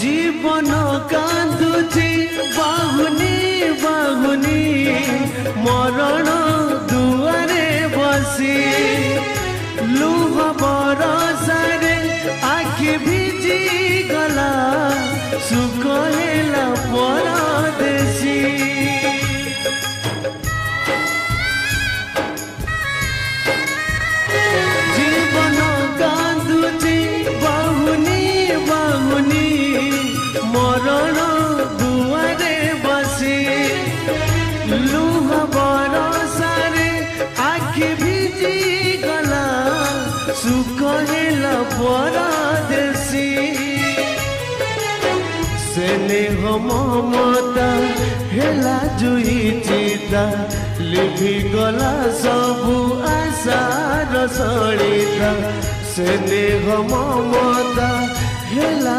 जीवन कांदुची बाहुनी बाहुनी मरण दुआरे बसी लुह बरसारे आखि भिजी गला सुख हेला परदेसी जीवन कांदुची बाहुनी बाहुनी मरण दुआरे बसी लुह बरसारे आखि भिजी गला सुख हेला परदेसी स्नेह ममता हेला जुई चिता लिभि गला सबु आशार सड़िता स्नेह ममता हेला